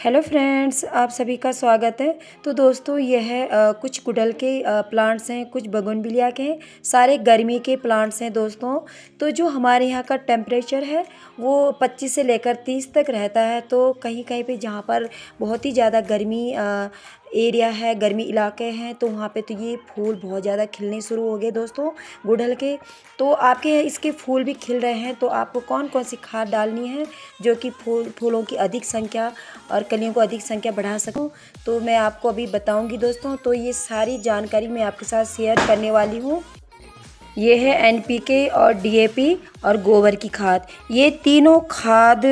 Hello friends, आप सभी का स्वागत है। तो दोस्तों यह कुछ गुड़हल के प्लांट्स हैं, कुछ बोगनविलिया के हैं, सारे गर्मी के प्लांट्स हैं दोस्तों। तो जो हमारे यहाँ का टेम्परेचर है वो 25 से लेकर 30 तक रहता है। तो कहीं कहीं पे जहाँ पर बहुत ही ज़्यादा गर्मी एरिया है, गर्मी इलाके हैं, तो वहाँ पे तो ये फूल बहुत ज़्यादा खिलने शुरू हो गए दोस्तों गुड़हल के। तो आपके यहाँ इसके फूल भी खिल रहे हैं, तो आपको कौन कौन सी खाद डालनी है जो कि फूलों की अधिक संख्या और कलियों को अधिक संख्या बढ़ा सकूं, तो मैं आपको अभी बताऊंगी दोस्तों। तो ये सारी जानकारी मैं आपके साथ शेयर करने वाली हूँ। ये है एनपीके और डीएपी और गोबर की खाद। ये तीनों खाद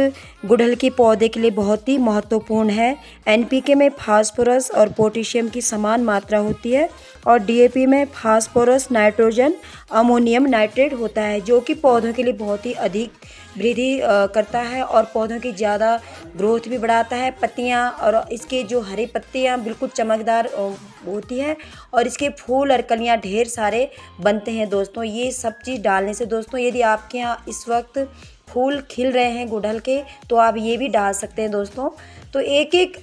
गुड़हल के पौधे के लिए बहुत ही महत्वपूर्ण है। एनपीके में फास्फोरस और पोटेशियम की समान मात्रा होती है और डीएपी में फास्फोरस, नाइट्रोजन, अमोनियम नाइट्रेट होता है, जो कि पौधों के लिए बहुत ही अधिक वृद्धि करता है और पौधों की ज़्यादा ग्रोथ भी बढ़ाता है। पत्तियां और इसके जो हरी पत्तियां बिल्कुल चमकदार होती है और इसके फूल और कलियां ढेर सारे बनते हैं दोस्तों। ये सब चीज़ डालने से दोस्तों, यदि आपके यहाँ इस वक्त फूल खिल रहे हैं गुड़हल के, तो आप ये भी डाल सकते हैं दोस्तों। तो एक एक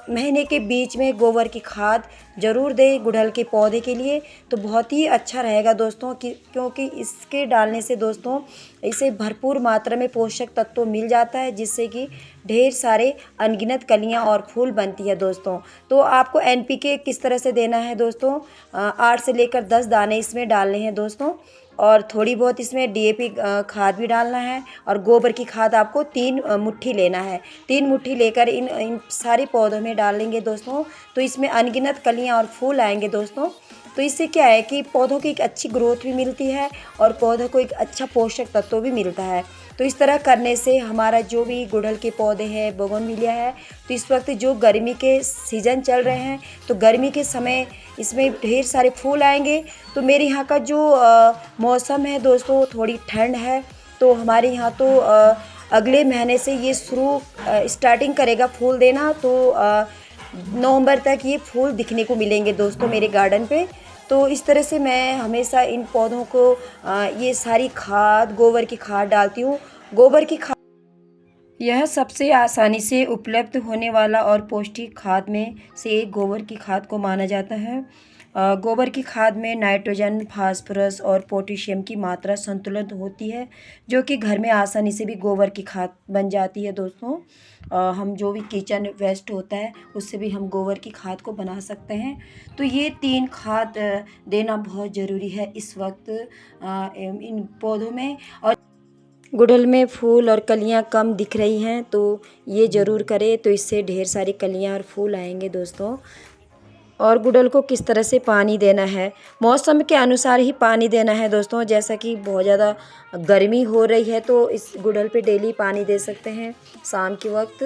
महीने के बीच में गोबर की खाद ज़रूर दें गुड़हल के पौधे के लिए, तो बहुत ही अच्छा रहेगा दोस्तों। क्योंकि इसके डालने से दोस्तों इसे भरपूर मात्रा में पोषक तत्व मिल जाता है, जिससे कि ढेर सारे अनगिनत कलियां और फूल बनती है दोस्तों। तो आपको एनपीके किस तरह से देना है दोस्तों, 8 से लेकर 10 दाने इसमें डालने हैं दोस्तों, और थोड़ी बहुत इसमें डीएपी खाद भी डालना है और गोबर की खाद आपको 3 मुट्ठी लेना है। 3 मुट्ठी लेकर इन सारे पौधों में डालेंगे दोस्तों, तो इसमें अनगिनत कलियां और फूल आएंगे दोस्तों। तो इससे क्या है कि पौधों की एक अच्छी ग्रोथ भी मिलती है और पौधों को एक अच्छा पोषक तत्व भी मिलता है। तो इस तरह करने से हमारा जो भी गुड़हल के पौधे हैं, बोगनविलिया है, तो इस वक्त जो गर्मी के सीज़न चल रहे हैं, तो गर्मी के समय इसमें ढेर सारे फूल आएंगे। तो मेरे यहाँ का जो मौसम है दोस्तों, थोड़ी ठंड है, तो हमारे यहाँ तो अगले महीने से ये स्टार्टिंग करेगा फूल देना। तो नवंबर तक ये फूल दिखने को मिलेंगे दोस्तों मेरे गार्डन पे। तो इस तरह से मैं हमेशा इन पौधों को ये सारी खाद, गोबर की खाद डालती हूँ। गोबर की खाद यह सबसे आसानी से उपलब्ध होने वाला और पौष्टिक खाद में से एक गोबर की खाद को माना जाता है। गोबर की खाद में नाइट्रोजन, फास्फोरस और पोटेशियम की मात्रा संतुलित होती है, जो कि घर में आसानी से भी गोबर की खाद बन जाती है दोस्तों। हम जो भी किचन वेस्ट होता है उससे भी हम गोबर की खाद को बना सकते हैं। तो ये 3 खाद देना बहुत ज़रूरी है इस वक्त इन पौधों में। और गुड़हल में फूल और कलियां कम दिख रही हैं, तो ये ज़रूर करें, तो इससे ढेर सारी कलियां और फूल आएंगे दोस्तों। और गुड़हल को किस तरह से पानी देना है, मौसम के अनुसार ही पानी देना है दोस्तों। जैसा कि बहुत ज़्यादा गर्मी हो रही है, तो इस गुड़हल पे डेली पानी दे सकते हैं शाम के वक्त।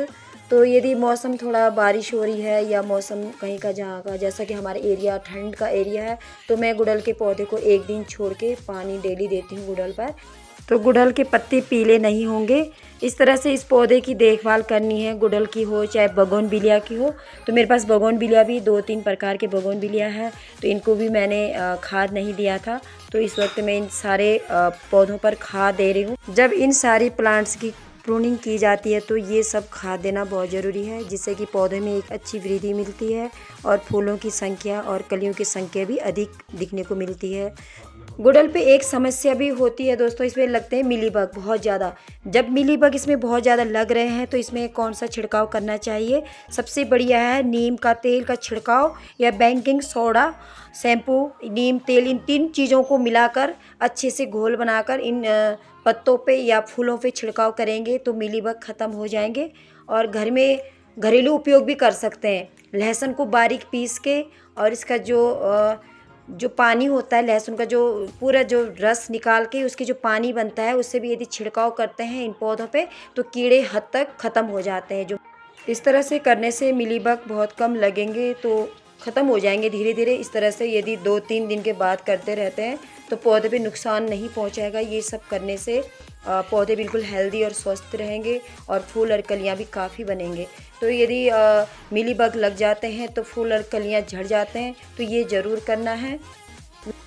तो यदि मौसम थोड़ा बारिश हो रही है या मौसम कहीं का जहाँ का, जैसा कि हमारा एरिया ठंड का एरिया है, तो मैं गुड़हल के पौधे को एक दिन छोड़ के पानी डेली देती हूँ गुड़हल पर। तो गुड़हल के पत्ते पीले नहीं होंगे। इस तरह से इस पौधे की देखभाल करनी है, गुड़हल की हो चाहे बोगनविलिया की हो। तो मेरे पास बोगनविलिया भी 2-3 प्रकार के बोगनविलिया है, तो इनको भी मैंने खाद नहीं दिया था। तो इस वक्त मैं इन सारे पौधों पर खाद दे रही हूँ। जब इन सारी प्लांट्स की प्रूनिंग की जाती है, तो ये सब खाद देना बहुत ज़रूरी है, जिससे कि पौधे में एक अच्छी वृद्धि मिलती है और फूलों की संख्या और कलियों की संख्या भी अधिक दिखने को मिलती है। गुड़हल पे एक समस्या भी होती है दोस्तों, इसमें लगते हैं मिलीबग बहुत ज़्यादा। जब मिलीबग इसमें बहुत ज़्यादा लग रहे हैं, तो इसमें कौन सा छिड़काव करना चाहिए? सबसे बढ़िया है नीम का तेल का छिड़काव या बेकिंग सोडा, शैम्पू, नीम तेल, इन 3 चीज़ों को मिलाकर अच्छे से घोल बनाकर इन पत्तों पे या फूलों पे छिड़काव करेंगे, तो मिलीबग ख़त्म हो जाएंगे। और घर में घरेलू उपयोग भी कर सकते हैं। लहसुन को बारीक पीस के और इसका जो पानी होता है, लहसुन का जो पूरा जो रस निकाल के उसके जो पानी बनता है, उससे भी यदि छिड़काव करते हैं इन पौधों पे, तो कीड़े हद तक ख़त्म हो जाते हैं। जो इस तरह से करने से मिलीबग बहुत कम लगेंगे, तो ख़त्म हो जाएंगे धीरे धीरे। इस तरह से यदि 2-3 दिन के बाद करते रहते हैं, तो पौधे पे नुकसान नहीं पहुंचाएगा। ये सब करने से पौधे बिल्कुल हेल्दी और स्वस्थ रहेंगे और फूल और कलियां भी काफ़ी बनेंगे। तो यदि मिलीबग लग जाते हैं तो फूल और कलियां झड़ जाते हैं, तो ये ज़रूर करना है।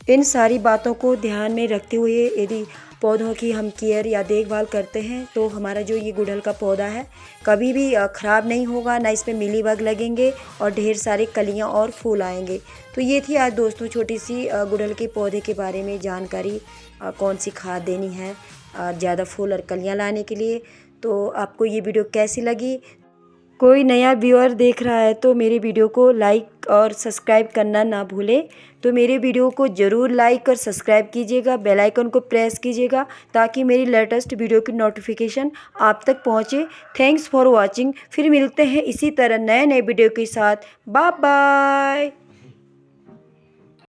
इन सारी बातों को ध्यान में रखते हुए यदि पौधों की हम केयर या देखभाल करते हैं तो हमारा जो ये गुड़हल का पौधा है कभी भी ख़राब नहीं होगा, ना इसमें मिलीबग लगेंगे और ढेर सारे कलियां और फूल आएंगे। तो ये थी आज दोस्तों छोटी सी गुड़हल के पौधे के बारे में जानकारी, कौन सी खाद देनी है ज़्यादा फूल और कलियां लाने के लिए। तो आपको ये वीडियो कैसी लगी? कोई नया व्यूअर देख रहा है तो मेरे वीडियो को लाइक और सब्सक्राइब करना ना भूलें। तो मेरे वीडियो को ज़रूर लाइक और सब्सक्राइब कीजिएगा, बेल आइकन को प्रेस कीजिएगा ताकि मेरी लेटेस्ट वीडियो की नोटिफिकेशन आप तक पहुंचे। Thanks for watching. फिर मिलते हैं इसी तरह नए नए वीडियो के साथ। Bye bye.